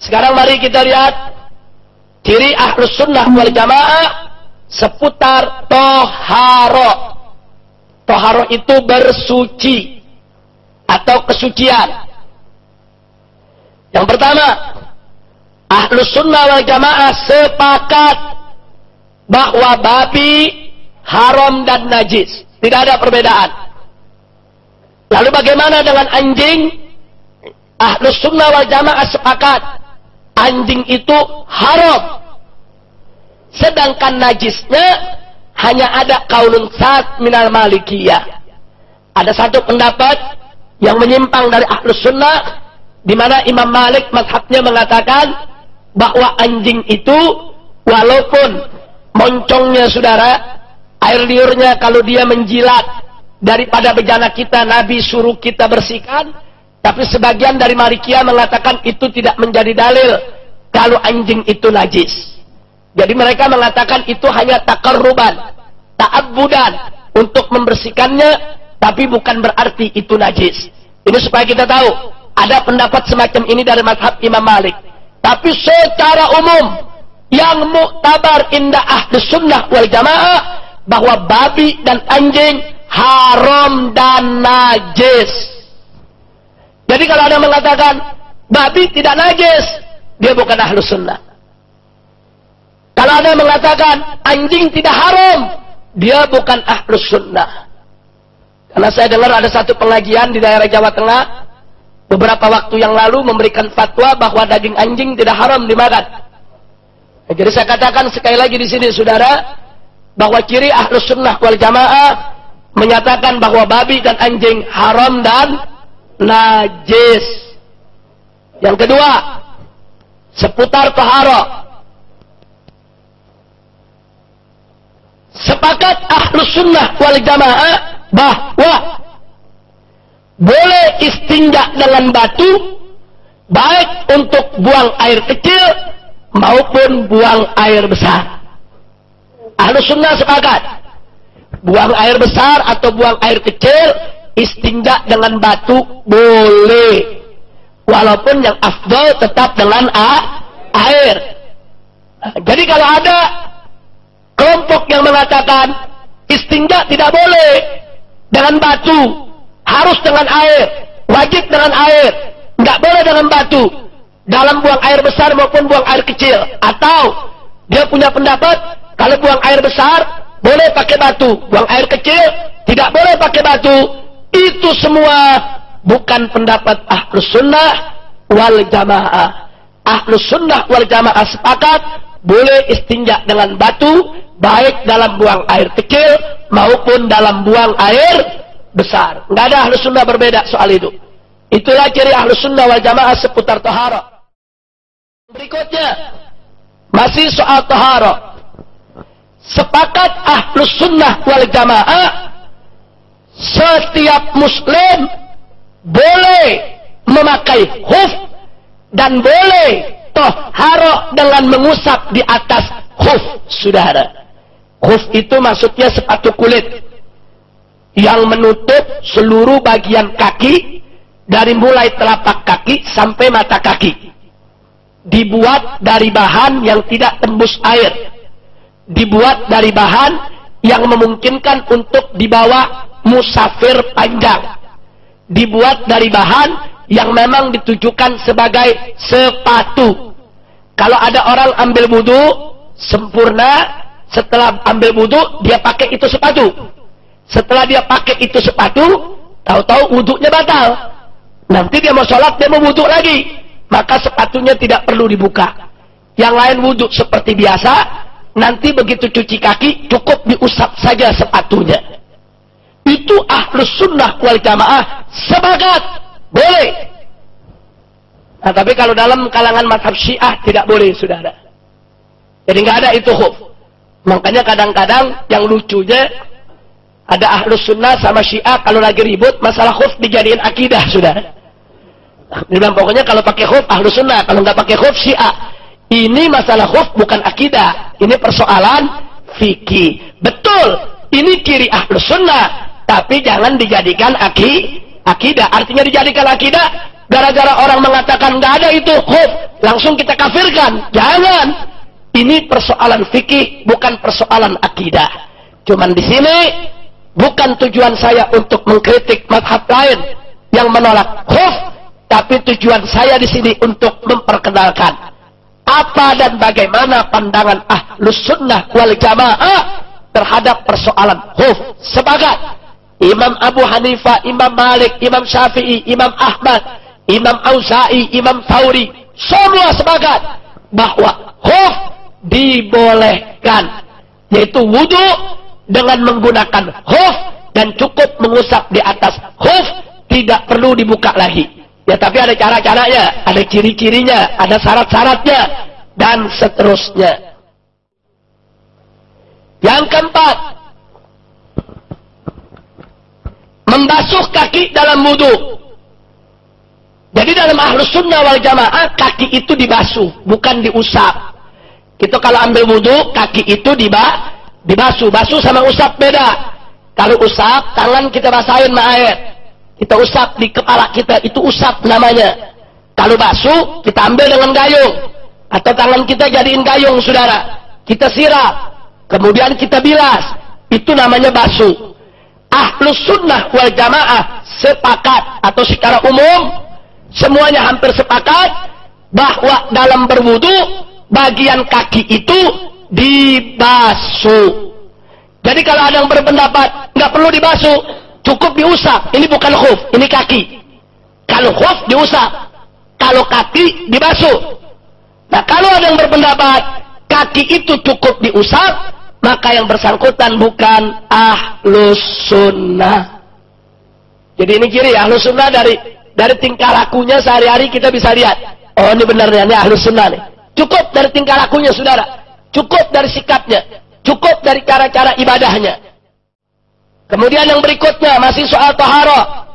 Sekarang mari kita lihat ciri Ahlus Sunnah wal Jamaah seputar toharo. Toharo itu bersuci atau kesucian. Yang pertama, Ahlus Sunnah wal Jamaah sepakat bahwa babi haram dan najis. Tidak ada perbedaan. Lalu bagaimana dengan anjing? Ahlus Sunnah wal Jamaah sepakat anjing itu haram. Sedangkan najisnya hanya ada qaulun sad minal malikiyah. Ada satu pendapat yang menyimpang dari Ahlus Sunnah, di mana Imam Malik mazhabnya mengatakan bahwa anjing itu walaupun moncongnya saudara, air liurnya kalau dia menjilat daripada bejana kita, Nabi suruh kita bersihkan. Tapi sebagian dari Malikiyah mengatakan itu tidak menjadi dalil kalau anjing itu najis. Jadi mereka mengatakan itu hanya takarruban, ta'abbudan untuk membersihkannya, tapi bukan berarti itu najis. Ini supaya kita tahu, ada pendapat semacam ini dari mazhab Imam Malik. Tapi secara umum, yang muktabar indah Ahlus Sunnah wal Jamaah, bahwa babi dan anjing haram dan najis. Jadi kalau ada yang mengatakan babi tidak najis, dia bukan Ahlus Sunnah. Kalau ada yang mengatakan anjing tidak haram, dia bukan Ahlus Sunnah. Karena saya dengar ada satu pengajian di daerah Jawa Tengah beberapa waktu yang lalu memberikan fatwa bahwa daging anjing tidak haram dimakan. Nah, jadi saya katakan sekali lagi di sini saudara, bahwa ciri Ahlus Sunnah wal Jamaah menyatakan bahwa babi dan anjing haram dan najis. Yang kedua, seputar taharah. Sepakat Ahlus Sunnah wal Jamaah bahwa boleh istinja dengan batu, baik untuk buang air kecil maupun buang air besar. Ahlus Sunnah sepakat, buang air besar atau buang air kecil, istinja dengan batu boleh, walaupun yang afdal tetap dengan air. Jadi kalau ada kelompok yang mengatakan istinja tidak boleh dengan batu, harus dengan air, wajib dengan air, nggak boleh dengan batu, dalam buang air besar maupun buang air kecil. Atau dia punya pendapat kalau buang air besar boleh pakai batu, buang air kecil tidak boleh pakai batu. Itu semua bukan pendapat Ahlus Sunnah wal Jamaah. Ahlus Sunnah wal Jamaah sepakat boleh istinja dengan batu, baik dalam buang air kecil maupun dalam buang air besar. Nggak ada Ahlus Sunnah berbeda soal itu. Itulah ciri Ahlus Sunnah wal Jamaah seputar taharah. Berikutnya masih soal taharah. Sepakat Ahlus Sunnah wal Jamaah, setiap muslim boleh memakai khuf dan boleh taharah dengan mengusap di atas khuf, saudara. Khuf itu maksudnya sepatu kulit yang menutup seluruh bagian kaki dari mulai telapak kaki sampai mata kaki. Dibuat dari bahan yang tidak tembus air. Dibuat dari bahan yang memungkinkan untuk dibawa musafir panjang. Dibuat dari bahan yang memang ditujukan sebagai sepatu. Kalau ada orang ambil wudu sempurna, setelah ambil wudu dia pakai itu sepatu. Setelah dia pakai itu sepatu, tahu-tahu wudunya batal. Nanti dia mau sholat, dia mau wudu lagi, maka sepatunya tidak perlu dibuka. Yang lain wudu seperti biasa, nanti begitu cuci kaki cukup diusap saja sepatunya. Itu Ahlus Sunnah wal Jamaah sepakat boleh. Nah, tapi kalau dalam kalangan mazhab Syiah tidak boleh, saudara. Jadi nggak ada itu khuf. Makanya kadang-kadang yang lucunya ada Ahlus Sunnah sama Syiah kalau lagi ribut masalah khuf dijadiin akidah, saudara. Dibilang pokoknya kalau pakai khuf Ahlus Sunnah, kalau nggak pakai khuf Syiah. Ini masalah khuf bukan akidah, ini persoalan fikih. Betul, ini ciri Ahlus Sunnah, tapi jangan dijadikan akidah. Artinya dijadikan akidah gara-gara orang mengatakan nggak ada itu khuf, langsung kita kafirkan. Jangan. Ini persoalan fikih, bukan persoalan akidah. Cuman di sini bukan tujuan saya untuk mengkritik mazhab lain yang menolak khuf, tapi tujuan saya di sini untuk memperkenalkan apa dan bagaimana pandangan Ahlus Sunnah wal Jamaah terhadap persoalan khuf. Sepakat Imam Abu Hanifah, Imam Malik, Imam Syafi'i, Imam Ahmad, Imam Auza'i, Imam Thawri, semua sepakat bahwa khuf dibolehkan, yaitu wudu dengan menggunakan khuf dan cukup mengusap di atas khuf, tidak perlu dibuka lagi. Ya, tapi ada cara-caranya, ada ciri-cirinya, ada syarat-syaratnya, dan seterusnya. Yang keempat, membasuh kaki dalam wudu. Jadi dalam Ahlus Sunnah wal Jamaah, kaki itu dibasuh, bukan diusap. Kita kalau ambil wudu, kaki itu dibasuh. Basuh sama usap beda. Kalau usap, tangan kita basahin sama air. Kita usap di kepala kita, itu usap namanya. Kalau basuh, kita ambil dengan gayung. Atau tangan kita jadiin gayung, saudara. Kita siram. Kemudian kita bilas. Itu namanya basuh. Ahlus Sunnah wal Jamaah sepakat, atau secara umum, semuanya hampir sepakat, bahwa dalam berwudu, bagian kaki itu dibasuh. Jadi kalau ada yang berpendapat nggak perlu dibasuh, cukup diusap. Ini bukan khuf, ini kaki. Kalau khuf diusap, kalau kaki dibasuh. Nah, kalau ada yang berpendapat kaki itu cukup diusap, maka yang bersangkutan bukan Ahlus Sunnah. Jadi ini kiri, Ahlus Sunnah dari tingkah lakunya sehari-hari kita bisa lihat. Oh, ini benarnya, ini Ahlus Sunnah nih. Cukup dari tingkah lakunya, saudara. Cukup dari sikapnya. Cukup dari cara-cara ibadahnya. Kemudian yang berikutnya, masih soal toharo.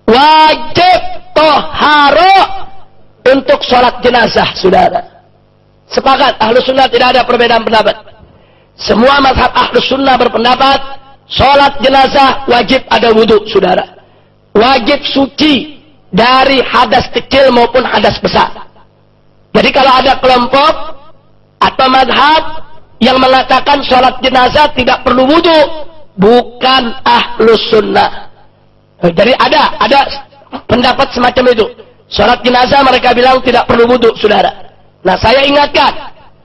Wajib toharo untuk sholat jenazah, saudara. Sepakat, Ahlus Sunnah tidak ada perbedaan pendapat. Semua mazhab Ahlus Sunnah berpendapat, sholat jenazah wajib ada wudhu, saudara. Wajib suci dari hadas kecil maupun hadas besar. Jadi kalau ada kelompok atau mazhab yang mengatakan sholat jenazah tidak perlu wudu, bukan Ahlus Sunnah. Jadi ada pendapat semacam itu. Sholat jenazah mereka bilang tidak perlu wudu, saudara. Nah, saya ingatkan,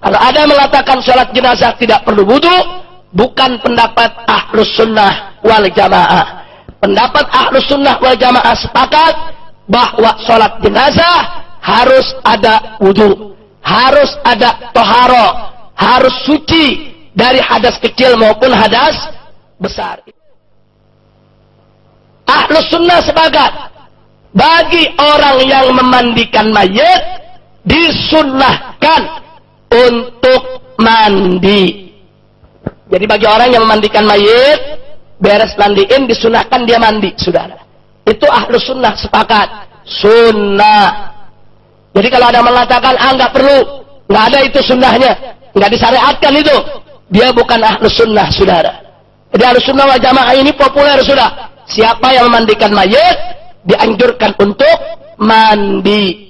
kalau ada yang mengatakan sholat jenazah tidak perlu wudu, bukan pendapat Ahlus Sunnah wal Jamaah. Pendapat Ahlus Sunnah wal Jamaah sepakat bahwa sholat jenazah harus ada wudu, harus ada toharo, harus suci dari hadas kecil maupun hadas besar. Ahlus Sunnah sepakat, bagi orang yang memandikan mayit disunnahkan untuk mandi. Jadi bagi orang yang memandikan mayit, beres mandiin disunahkan dia mandi, saudara. Itu Ahlus Sunnah sepakat, sunnah. Jadi kalau ada yang mengatakan, nggak perlu, nggak ada itu sunnahnya, nggak disyariatkan itu, dia bukan Ahlus Sunnah, saudara. Jadi Ahlus Sunnah wal Jamaah ini populer, sudah. Siapa yang memandikan mayit dianjurkan untuk mandi.